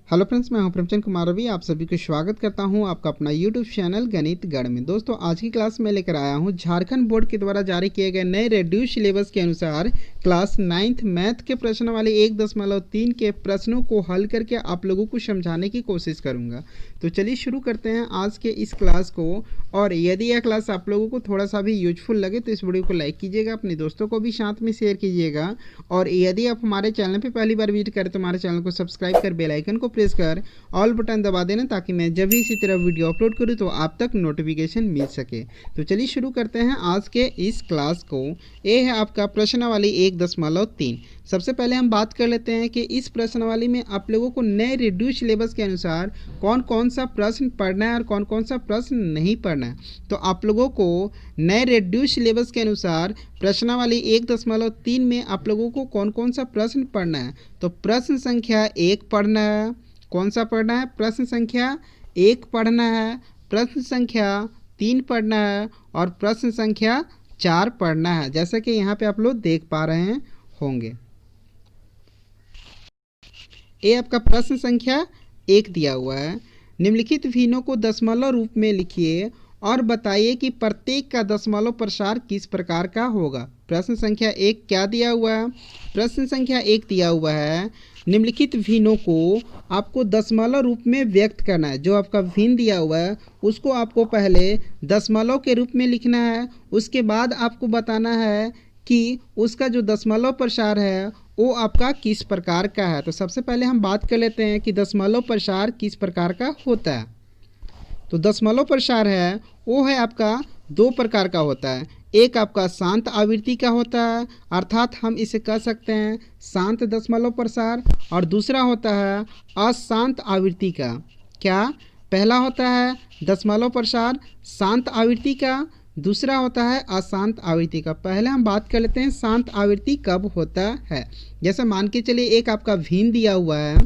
Hello friends, मैं हूं प्रेमचंद कुमार रवि। आप सभी को स्वागत करता हूं आपका अपना यूट्यूब चैनल गणित गढ़ में। दोस्तों, आज की क्लास में लेकर आया हूं झारखंड बोर्ड के द्वारा जारी किए गए नए रेड्यूस सिलेबस के अनुसार क्लास 9th मैथ के प्रश्न वाले 1.3 के प्रश्नों को हल करके आप लोगों को समझाने की कोशिश करूंगा। तो चलिए शुरू करते हैं आज के इस क्लास को। और यदि यह क्लास आप लोगों को थोड़ा सा भी यूजफुल लगे तो इस वीडियो को लाइक कीजिएगा, अपने दोस्तों को भी साथ में शेयर कीजिएगा। और यदि आप हमारे चैनल पर पहली बार विजिट करें तो हमारे चैनल को सब्सक्राइब कर बेल आइकन को प्रेस कर ऑल बटन दबा देना, ताकि मैं जब भी इसी तरह वीडियो अपलोड करूं तो आप तक नोटिफिकेशन मिल सके। तो चलिए शुरू करते हैं आज के इस क्लास को। ये है आपका प्रश्नावली 1.3। सबसे पहले हम बात कर लेते हैं कि इस प्रश्नावली में आप लोगों को नए रेड्यूस सिलेबस के अनुसार कौन कौन सा प्रश्न पढ़ना है और कौन कौन सा प्रश्न नहीं पढ़ना है। तो आप लोगों को नए रेड्यूस सिलेबस के अनुसार प्रश्नावली 1.3 में आप लोगों को कौन कौन सा प्रश्न पढ़ना है। तो प्रश्न संख्या 1 पढ़ना है। कौन सा पढ़ना है? प्रश्न संख्या 1 पढ़ना है, प्रश्न संख्या 3 पढ़ना है और प्रश्न संख्या 4 पढ़ना है, जैसा कि यहाँ पे आप लोग देख पा रहे होंगे। ये आपका प्रश्न संख्या 1 दिया हुआ है। निम्नलिखित भिन्नों को दशमलव रूप में लिखिए और बताइए कि प्रत्येक का दशमलव प्रसार किस प्रकार का होगा। प्रश्न संख्या 1 क्या दिया हुआ है? प्रश्न संख्या 1 दिया हुआ है निम्नलिखित भिन्नों को आपको दशमलव रूप में व्यक्त करना है। जो आपका भिन्न दिया हुआ है उसको आपको पहले दशमलव के रूप में लिखना है। उसके बाद आपको बताना है कि उसका जो दशमलव प्रसार है वो आपका किस प्रकार का है। तो सबसे पहले हम बात कर लेते हैं कि दशमलव प्रसार किस प्रकार का होता है। तो दशमलव प्रसार है वो है आपका 2 प्रकार का होता है। एक आपका शांत आवृत्ति का होता है, अर्थात हम इसे कह सकते हैं शांत दशमलव प्रसार, और दूसरा होता है अशांत आवृत्ति का। क्या? पहला होता है दशमलव प्रसार शांत आवृत्ति का, दूसरा होता है अशांत आवृत्ति का। पहले हम बात कर लेते हैं शांत आवृत्ति कब होता है। जैसे मान के चलिए एक आपका भिन्न दिया हुआ है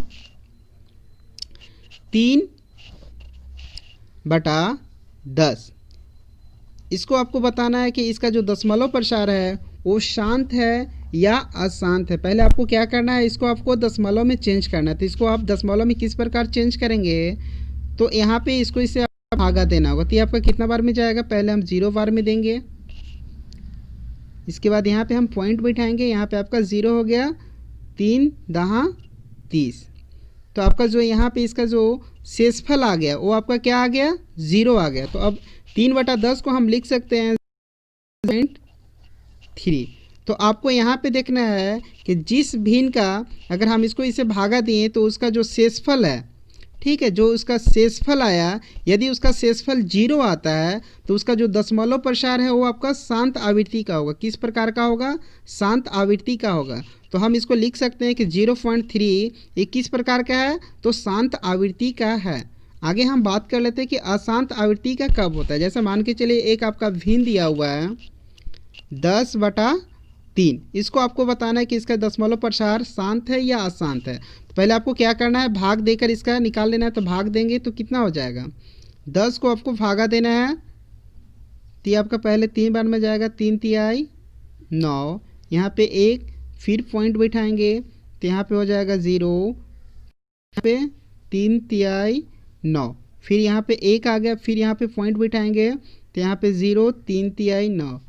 3/10। इसको आपको बताना है कि इसका जो दशमलव प्रसार है वो शांत है या अशांत है। पहले आपको क्या करना है, इसको आपको दशमलव में चेंज करना है। तो इसको आप दशमलव में किस प्रकार चेंज करेंगे, तो यहाँ पे इसको इससे भागा देना होगा। तो ये आपका कितना बार में जाएगा? पहले हम 0 बार में देंगे, इसके बाद यहाँ पे हम पॉइंट बैठाएंगे। यहाँ पे आपका 0 हो गया, 3×10=30। तो आपका जो यहाँ पे इसका जो शेषफल आ गया वो आपका क्या आ गया? 0 आ गया। तो अब 3/10 को हम लिख सकते हैं 3। तो आपको यहाँ पे देखना है कि जिस भिन्न का अगर हम इसको इसे भागा दिए तो उसका जो शेषफल है, ठीक है, जो उसका शेषफल आया, यदि उसका शेषफल 0 आता है तो उसका जो दशमलव प्रसार है वो आपका शांत आवृत्ति का होगा। किस प्रकार का होगा? शांत आवृत्ति का होगा। तो हम इसको लिख सकते हैं कि 0.3 ये किस प्रकार का है? तो शांत आवृत्ति का है। आगे हम बात कर लेते हैं कि अशांत आवृत्ति का कब होता है। जैसे मान के चलिए एक आपका भिन्न दिया हुआ है 10/3। इसको आपको बताना है कि इसका दशमलव प्रसार शांत है या अशांत है। तो पहले आपको क्या करना है, भाग देकर इसका निकाल लेना है। तो भाग देंगे तो कितना हो जाएगा? 10 को आपको भागा देना है तो ये आपका पहले 3 बार में जाएगा, 3×3=9। यहाँ पे 1, फिर पॉइंट बैठाएंगे तो यहाँ पे हो जाएगा 0, यहाँ पे 3×3=9, फिर यहाँ पे 1 आ गया, फिर यहाँ पे पॉइंट बैठाएंगे तो यहाँ पे 0, 3×3=9।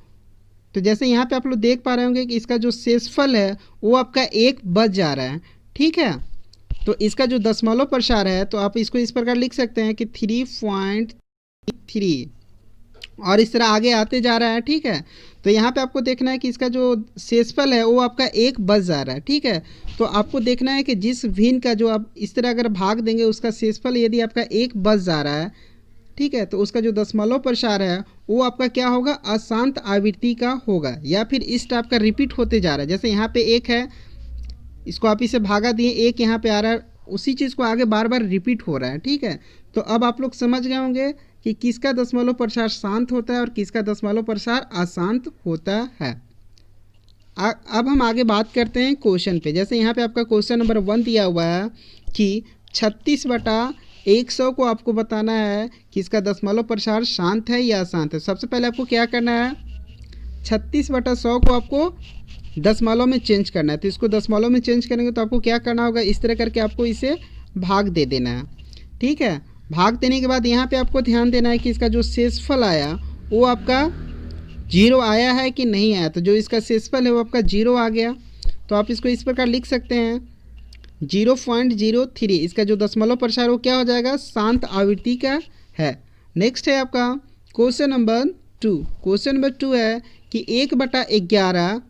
तो जैसे यहाँ पे आप लोग देख पा रहे होंगे कि इसका जो शेषफल है वो आपका 1 बच जा रहा है, ठीक है। तो इसका जो दशमलव प्रसार है तो आप इसको इस प्रकार लिख सकते हैं कि 3.3 और इस तरह आगे आते जा रहा है, ठीक है। तो यहाँ पे आपको देखना है कि इसका जो शेषफल है वो आपका 1 बच जा रहा है, ठीक है। तो आपको देखना है कि जिस भिन्न का जो आप इस तरह अगर भाग देंगे उसका शेषफल यदि आपका 1 बच जा रहा है, ठीक है, तो उसका जो दशमलव प्रसार है वो आपका क्या होगा? अशांत आवृत्ति का होगा, या फिर इस टाइप का रिपीट होते जा रहा है। जैसे यहाँ पे 1 है, इसको आप इसे भागा दिए, 1 यहाँ पे आ रहा है, उसी चीज़ को आगे बार बार रिपीट हो रहा है, ठीक है। तो अब आप लोग समझ गए होंगे कि किसका दशमलव प्रसार शांत होता है और किसका दशमलव प्रसार अशांत होता है। अब हम आगे बात करते हैं क्वेश्चन पे। जैसे यहाँ पे आपका क्वेश्चन नंबर 1 दिया हुआ है कि 36/100 को आपको बताना है कि इसका दशमलव प्रसार शांत है या अशांत है। सबसे पहले आपको क्या करना है, 36/100 को आपको दशमलव में चेंज करना है। तो इसको दशमलव में चेंज करेंगे तो आपको क्या करना होगा, इस तरह करके आपको इसे भाग दे देना है। ठीक है, भाग देने के बाद यहाँ पे आपको ध्यान देना है कि इसका जो शेषफल आया वो आपका 0 आया है कि नहीं आया। तो जो इसका शेषफल है वो आपका 0 आ गया। तो आप इसको इस प्रकार लिख सकते हैं 0.03। इसका जो दशमलव प्रसार वो क्या हो जाएगा, शांत आवृत्ति का है। नेक्स्ट है आपका क्वेश्चन नंबर 2। क्वेश्चन नंबर 2 है कि 1/11।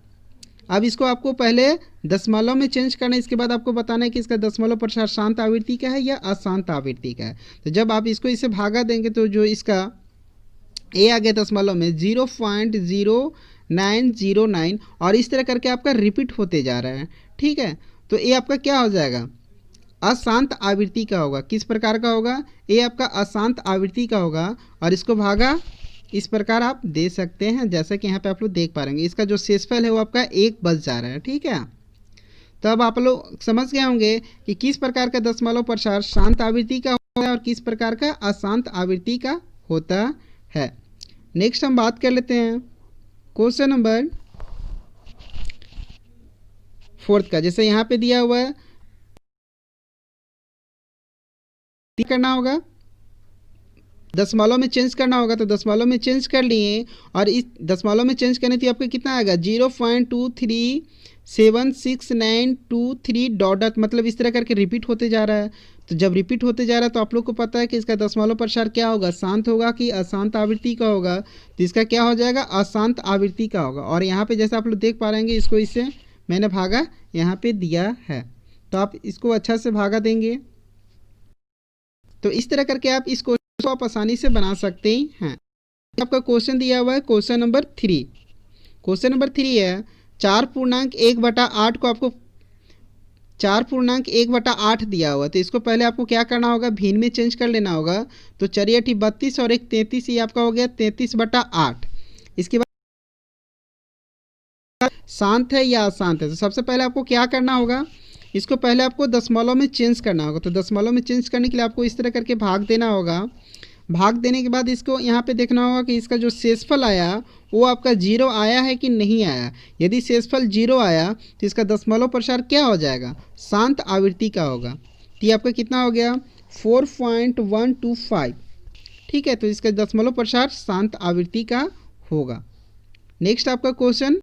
अब इसको आपको पहले दशमलव में चेंज करना है, इसके बाद आपको बताना है कि इसका दशमलव प्रसार शांत आवृत्ति का है या अशांत आवृत्ति का है। तो जब आप इसको इसे भागा देंगे तो जो इसका ए आ गया दशमलव में 0.0909 और इस तरह करके आपका रिपीट होते जा रहा है। ठीक है, तो ये आपका क्या हो जाएगा, अशांत आवृत्ति का होगा। किस प्रकार का होगा, ये आपका अशांत आवृत्ति का होगा। और इसको भागा इस प्रकार आप दे सकते हैं, जैसा कि यहाँ पे आप लोग देख पा रहे हैं। इसका जो शेषफल है वो आपका 1 बच जा रहा है। ठीक है, तो अब आप लोग समझ गए होंगे कि किस प्रकार का दशमलव प्रसार शांत आवृत्ति का होता है और किस प्रकार का अशांत आवृत्ति का होता है। नेक्स्ट हम बात कर लेते हैं क्वेश्चन नंबर 4 का। जैसे यहाँ पे दिया हुआ है करना होगा, दशमलव में चेंज करना होगा। तो दशमलव में चेंज कर लिए और इस दशमलव में चेंज करने तो आपको कितना आएगा 0.237692 डॉट मतलब इस तरह करके रिपीट होते जा रहा है। तो जब रिपीट होते जा रहा है तो आप लोग को पता है कि इसका दशमलव प्रसार क्या होगा, शांत होगा कि अशांत आवृत्ति का होगा। तो इसका क्या हो जाएगा, अशांत आवृत्ति का होगा। और यहाँ पे जैसे आप लोग देख पा रहे हैं इसको इससे मैंने भागा यहाँ पे दिया है, तो आप इसको अच्छा से भागा देंगे। तो इस तरह करके आप इस क्वेश्चन को आप आसानी से बना सकते हैं। आपका क्वेश्चन दिया हुआ है क्वेश्चन नंबर 3। क्वेश्चन नंबर 3 है 4.1/8 को आपको 4.1/8 दिया हुआ। तो इसको पहले आपको क्या करना होगा, भिन्न में चेंज कर लेना होगा। तो 4 × 32 और 1 33, ये आपका हो गया 33/8। इसके बाद शांत है या अशांत है। तो सबसे पहले आपको क्या करना होगा, इसको पहले आपको दशमलव में चेंज करना होगा। तो दशमलव में चेंज करने के लिए आपको इस तरह करके भाग देना होगा। भाग देने के बाद इसको यहाँ पे देखना होगा कि इसका जो शेषफल आया वो आपका 0 आया है कि नहीं आया। यदि शेषफल 0 आया तो इसका दशमलव प्रसार क्या हो जाएगा, शांत आवृत्ति का होगा। तो ये आपका कितना हो गया 4.125। ठीक है, तो इसका दशमलव प्रसार शांत आवृत्ति का होगा। नेक्स्ट आपका क्वेश्चन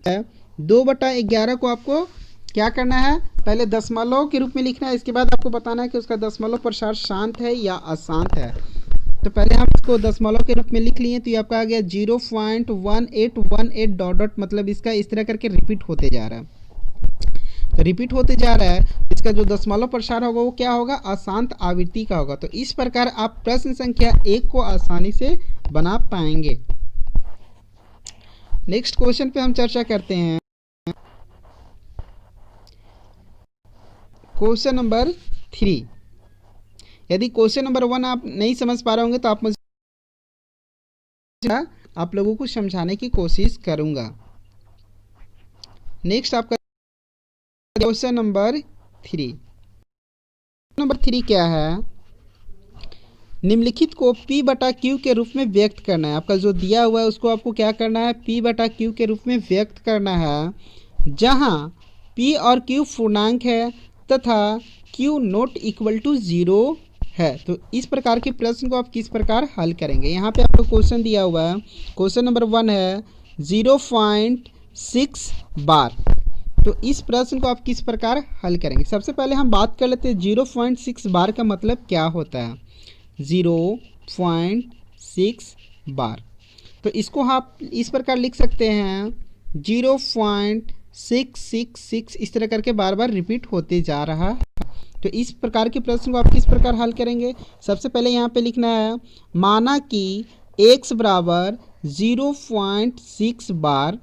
है 2/11 को आपको क्या करना है, पहले दशमलव के रूप में लिखना है। इसके बाद आपको बताना है कि उसका दशमलव प्रसार शांत है या अशांत है। तो पहले हम इसको दशमलव के रूप में लिख लिए। तो ये आपका आ गया 0.1818 डॉट मतलब इसका इस तरह करके रिपीट होते जा रहा है। तो रिपीट होते जा रहा है, इसका जो दशमलव प्रसार होगा वो क्या होगा, अशांत आवृत्ति का होगा। तो इस प्रकार आप प्रश्न संख्या 1 को आसानी से बना पाएंगे। नेक्स्ट क्वेश्चन पे हम चर्चा करते हैं क्वेश्चन नंबर 3। यदि क्वेश्चन नंबर 1 आप नहीं समझ पा रहे होंगे तो आप मुझे आप लोगों को समझाने की कोशिश करूंगा। नेक्स्ट आपका क्वेश्चन नंबर 3। नंबर 3 क्या है, निम्नलिखित को P/Q के रूप में व्यक्त करना है। आपका जो दिया हुआ है उसको आपको क्या करना है, P/Q के रूप में व्यक्त करना है, जहां P और Q पूर्णांक है तथा Q नॉट इक्वल टू 0 है। तो इस प्रकार के प्रश्न को आप किस प्रकार हल करेंगे। यहाँ पे आपको क्वेश्चन दिया हुआ है, क्वेश्चन नंबर 1 है 0.6 बार। तो इस प्रश्न को आप किस प्रकार हल करेंगे। सबसे पहले हम बात कर लेते हैं 0.6 बार का मतलब क्या होता है। 0.6 बार, तो इसको आप इस प्रकार लिख सकते हैं 0.666, इस तरह करके बार बार रिपीट होते जा रहा है। तो इस प्रकार के प्रश्न को आप किस प्रकार हल करेंगे। सबसे पहले यहाँ पे लिखना है, माना कि x बराबर 0.6 बार।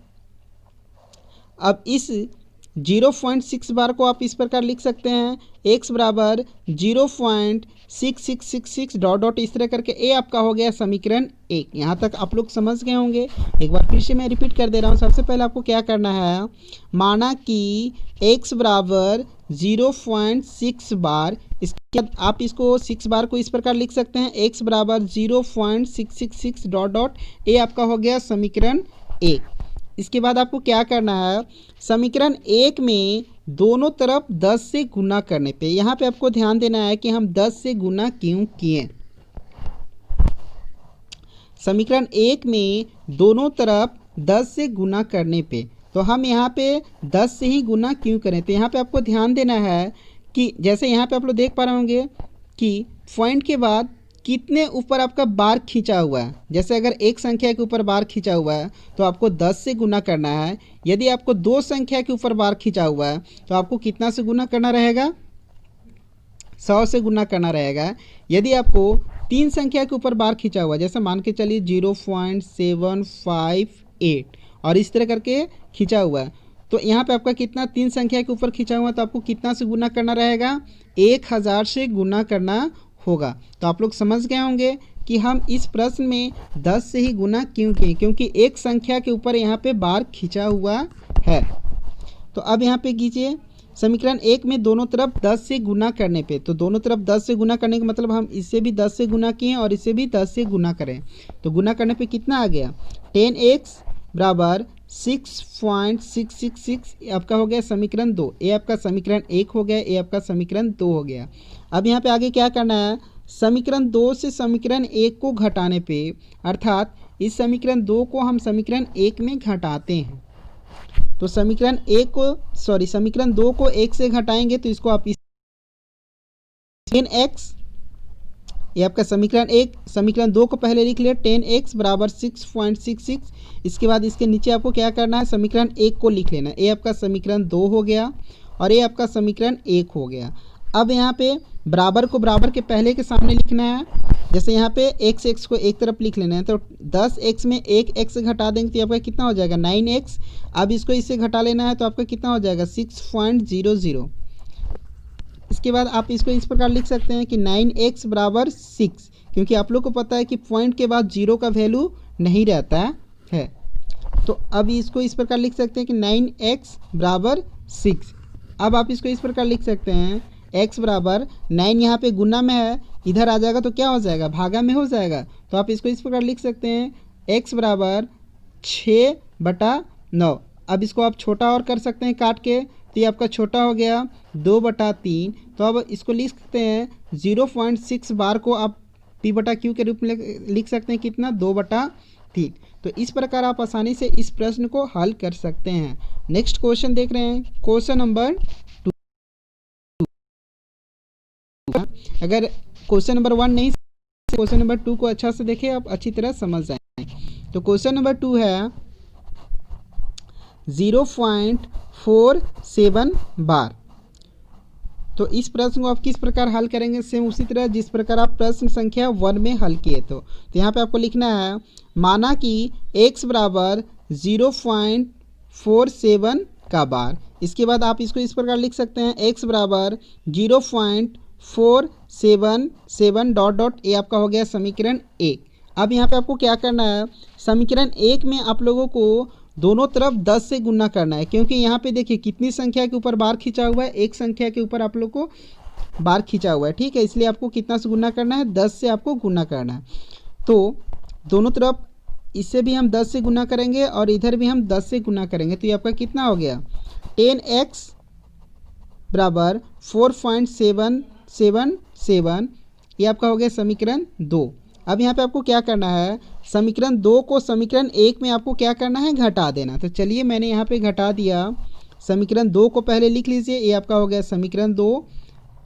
अब इस 0.6 बार को आप इस प्रकार लिख सकते हैं, x बराबर 0.6666 डॉट इस तरह करके। ए आपका हो गया समीकरण 1। यहाँ तक आप लोग समझ गए होंगे। एक बार फिर से मैं रिपीट कर दे रहा हूँ। सबसे पहले आपको क्या करना है, माना कि x बराबर 0.6 बार। इसके बाद आप इसको 6 बार को इस प्रकार लिख सकते हैं, x बराबर 0.666 डॉट ए आपका हो गया समीकरण 1। इसके बाद आपको क्या करना है, समीकरण 1 में दोनों तरफ 10 से गुना करने पे। यहाँ पे आपको ध्यान देना है कि हम 10 से गुना क्यों किए। समीकरण 1 में दोनों तरफ 10 से गुना करने पे, तो हम यहाँ पे 10 से ही गुना क्यों करें। तो यहाँ पे आपको ध्यान देना है कि जैसे यहाँ पे आप लोग देख पा रहे होंगे कि पॉइंट के बाद कितने ऊपर आपका बार खींचा हुआ है। जैसे अगर एक संख्या के ऊपर बार खींचा हुआ है तो आपको 10 से गुना करना है। यदि आपको दो संख्या के ऊपर बार खींचा हुआ है तो आपको कितना से गुना करना रहेगा, 100 से गुना करना रहेगा। यदि आपको तीन संख्या के ऊपर बार खींचा हुआ है, जैसे मान के चलिए 0.758 और इस तरह करके खींचा हुआ है, तो यहाँ पे आपका कितना, तीन संख्या के ऊपर खींचा हुआ है, तो आपको कितना से गुना करना रहेगा, 1000 से गुना करना होगा। तो आप लोग समझ गए होंगे कि हम इस प्रश्न में 10 से ही गुना क्यों किए, क्योंकि एक संख्या के ऊपर यहाँ पे बार खींचा हुआ है। तो अब यहाँ पे कीजिए, समीकरण 1 में दोनों तरफ 10 से गुना करने पे, तो दोनों तरफ 10 से गुना करने का मतलब हम इससे भी 10 से गुना किए और इससे भी 10 से गुना करें, तो गुना करने पे कितना आ गया, 10x बराबर 6.666 आपका हो गया समीकरण 2। ये आपका समीकरण 1 हो गया, ये आपका समीकरण 2 हो गया। अब यहाँ पे आगे क्या करना है, समीकरण 2 से समीकरण 1 को घटाने पे, अर्थात इस समीकरण 2 को हम समीकरण 1 में घटाते हैं, तो समीकरण 2 को 1 से घटाएंगे तो इसको आप 10x, ये आपका समीकरण 1, समीकरण 2 को पहले लिख लिया 10x बराबर 6.66। इसके बाद इसके नीचे आपको क्या करना है, समीकरण 1 को लिख लेना है। ये आपका समीकरण 2 हो गया और ये आपका समीकरण 1 हो गया। अब यहाँ पे बराबर को बराबर के पहले के सामने लिखना है। जैसे यहाँ पे x को एक तरफ लिख लेना है, तो 10x में एक x घटा देंगे तो आपका कितना हो जाएगा, 9x। अब इसको इससे घटा लेना है तो आपका कितना हो जाएगा, 6.00। इसके बाद आप इसको इस प्रकार लिख सकते हैं कि 9x बराबर 6, क्योंकि आप लोग को पता है कि पॉइंट के बाद जीरो का वैल्यू नहीं रहता है। तो अब इसको इस प्रकार लिख सकते हैं कि 9x बराबर 6। अब आप इसको इस प्रकार लिख सकते हैं, x बराबर 9 यहाँ पे गुना में है, इधर आ जाएगा तो क्या हो जाएगा, भागा में हो जाएगा। तो आप इसको इस प्रकार लिख सकते हैं, x बराबर 6/9। अब इसको आप छोटा और कर सकते हैं काट के, तो ये आपका छोटा हो गया 2/3। तो अब इसको लिख सकते हैं 0.6 बार को आप p/q के रूप में लिख सकते हैं, कितना, 2/3। तो इस प्रकार आप आसानी से इस प्रश्न को हल कर सकते हैं। नेक्स्ट क्वेश्चन देख रहे हैं, क्वेश्चन नंबर 2। अगर क्वेश्चन नंबर 1 नहीं, क्वेश्चन नंबर 2 को अच्छा से देखें, आप अच्छी तरह समझ जाएंगे। तो क्वेश्चन नंबर 2 है 0.47 बार। तो इस प्रश्न को आप किस प्रकार हल करेंगे, सेम उसी तरह जिस प्रकार आप प्रश्न संख्या 1 में हल किए। तो यहाँ पे आपको लिखना है, माना कि x बराबर 0.47 का बार। इसके बाद आप इसको इस प्रकार लिख सकते हैं, x बराबर 0.477 ... ये आपका हो गया समीकरण 1। अब यहाँ पे आपको क्या करना है, समीकरण 1 में आप लोगों को दोनों तरफ 10 से गुना करना है, क्योंकि यहाँ पे देखिए कितनी संख्या के ऊपर बार खींचा हुआ है, एक संख्या के ऊपर आप लोग को बार खींचा हुआ है, ठीक है। इसलिए आपको कितना से गुना करना है, 10 से आपको गुना करना है। तो दोनों तरफ इससे भी हम 10 से गुना करेंगे और इधर भी हम 10 से गुना करेंगे, तो ये आपका कितना हो गया, 10x बराबर 4.777। ये आपका हो गया समीकरण 2। अब यहाँ पे आपको क्या करना है, समीकरण 2 को समीकरण 1 में आपको क्या करना है, घटा देना। तो चलिए मैंने यहाँ पे घटा दिया, समीकरण 2 को पहले लिख लीजिए, ये आपका हो गया समीकरण 2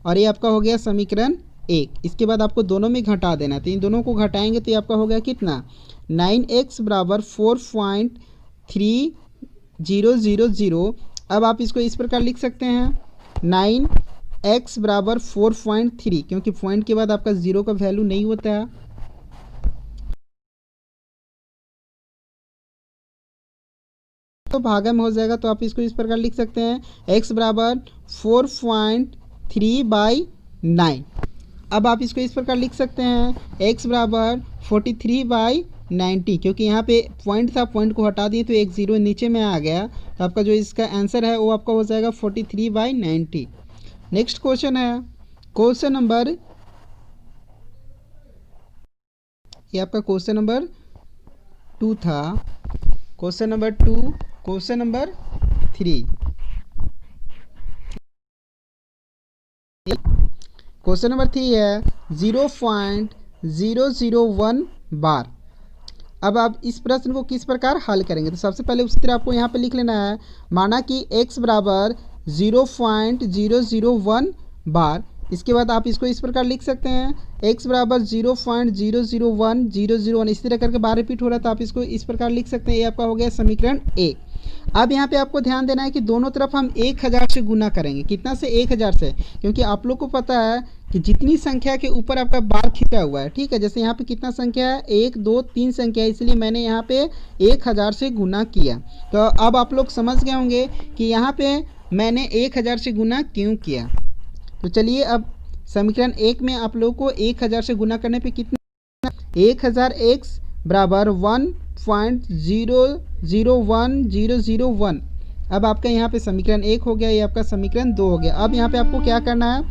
और ये आपका हो गया समीकरण 1। इसके बाद आपको दोनों में घटा देना, तो इन दोनों को घटाएंगे तो ये आपका हो गया कितना, 9x बराबर 4.3000। अब आप इसको इस प्रकार लिख सकते हैं, 9x बराबर 4.3, क्योंकि पॉइंट के बाद आपका जीरो का वैल्यू नहीं होता है। तो भागा में हो जाएगा, तो आप इसको इस प्रकार लिख सकते हैं, x बराबर 4.3/9। अब आप इसको इस प्रकार लिख सकते हैं, x बराबर 43/90, क्योंकि यहाँ पे पॉइंट था, पॉइंट को हटा दिए तो एक जीरो नीचे में आ गया, तो आपका जो इसका आंसर है वो आपका हो जाएगा 43/90। नेक्स्ट क्वेश्चन है क्वेश्चन नंबर, ये आपका क्वेश्चन नंबर 2 था, question number 2, question number 3। Question number 3 है 0.001 बार। अब आप इस प्रश्न को किस प्रकार हल करेंगे, तो सबसे पहले उसी तरह आपको यहाँ पे लिख लेना है। माना कि x बराबर 0.001 बार। इसके बाद आप इसको इस प्रकार लिख सकते हैं x बराबर 0.001 इसी तरह करके बार रिपीट हो रहा है, तो आप इसको इस प्रकार लिख सकते हैं। ये आपका हो गया समीकरण 1। अब यहाँ पे आपको ध्यान देना है कि दोनों तरफ हम 1000 से गुना करेंगे। कितना से? 1000 से, क्योंकि आप लोग को पता है कि जितनी संख्या के ऊपर आपका बार खींचा हुआ है, ठीक है, जैसे यहाँ पे कितना संख्या है, 1 2 3 संख्या है, इसलिए मैंने यहाँ पे 1000 से गुना किया। तो अब आप लोग समझ गए होंगे कि यहाँ पे मैंने 1000 से गुना क्यों किया। तो चलिए अब समीकरण 1 में आप लोग को 1000 से गुना करने पे कितना, 1000x बराबर 1.001001। अब आपका यहाँ पे समीकरण 1 हो गया, ये आपका समीकरण 2 हो गया। अब यहाँ पे आपको क्या करना है,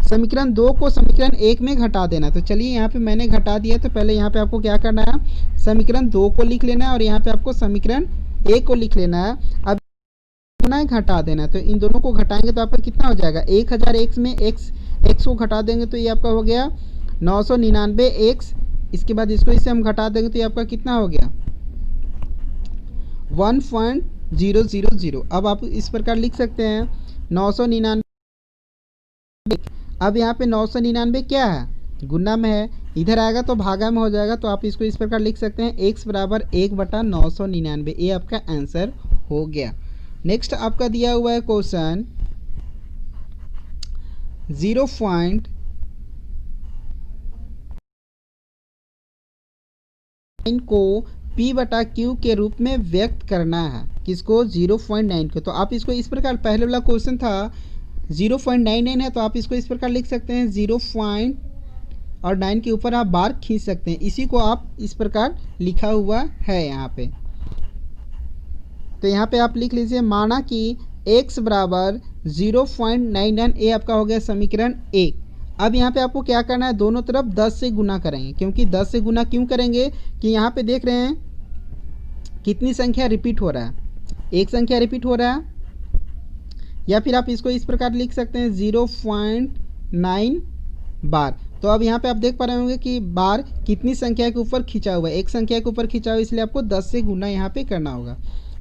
समीकरण 2 को समीकरण 1 में घटा देना। तो चलिए यहाँ पे मैंने घटा दिया, तो पहले यहाँ पे आपको क्या करना है, समीकरण 2 को लिख लेना है और यहाँ पे आपको समीकरण 1 को लिख लेना है। अब घटा देना है, तो इन दोनों को घटाएंगे तो आपका कितना हो जाएगा, 1000x में x को घटा देंगे तो ये आपका हो गया 999x। इसके बाद इसको इसे हम घटा देंगे तो ये आपका कितना हो गया 1.000। अब आप इस प्रकार लिख सकते हैं 999। अब यहाँ पे 999 क्या है, गुना में है, इधर आएगा तो भागा में हो जाएगा, तो आप इसको इस प्रकार लिख सकते हैं x बराबर 1/999। ये आपका आंसर हो गया। नेक्स्ट आपका दिया हुआ है क्वेश्चन 0.9 को p/q के रूप में व्यक्त करना है। किसको? 0.9 को। तो आप इसको इस प्रकार, पहले वाला क्वेश्चन था 0.99 है, तो आप इसको इस प्रकार लिख सकते हैं 0. और 9 के ऊपर आप बार खींच सकते हैं। इसी को आप इस प्रकार लिखा हुआ है यहाँ पे। तो यहाँ पे आप लिख लीजिए, माना कि x बराबर 0.99, ये आपका हो गया समीकरण 1। अब यहाँ पे आपको क्या करना है, दोनों तरफ 10 से गुना करेंगे। क्योंकि 10 से गुना क्यों करेंगे कि यहाँ पे देख रहे हैं कितनी संख्या रिपीट हो रहा है, एक संख्या रिपीट हो रहा है। या फिर आप इसको इस प्रकार लिख सकते हैं 0.9 बार। तो अब यहाँ पे आप देख पा रहे होंगे कि बार कितनी संख्या के ऊपर खींचा हुआ है, एक संख्या के ऊपर खींचा हुआ है, इसलिए आपको 10 से गुना यहाँ पे करना होगा।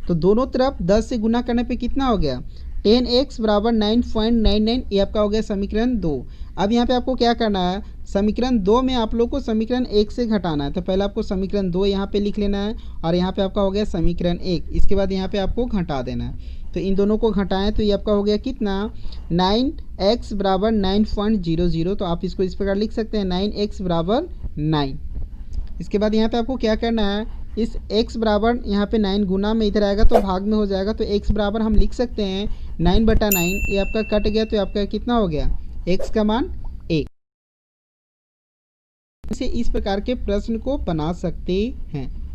तो दोनों तरफ 10 से गुना करने पे कितना हो गया, 10x बराबर 9.99। ये आपका हो गया समीकरण 2। अब यहाँ पे आपको क्या करना है, समीकरण 2 में आप लोग को समीकरण 1 से घटाना है। तो पहले आपको समीकरण 2 यहाँ पे लिख लेना है और यहाँ पे आपका हो गया समीकरण 1। इसके बाद यहाँ पे आपको घटा देना है। तो इन दोनों को घटाएं तो ये आपका हो गया कितना, 9x बराबर 9.00। तो आप इसको इस प्रकार लिख सकते हैं 9x बराबर 9। इसके बाद यहाँ पे आपको क्या करना है, इस x बराबर यहाँ पे 9 गुना में इधर आएगा तो भाग में हो जाएगा। तो x बराबर हम लिख सकते हैं 9/9। ये आपका कट गया तो आपका कितना हो गया, x का मान 1। इसे इस प्रकार के प्रश्न को बना सकते हैं।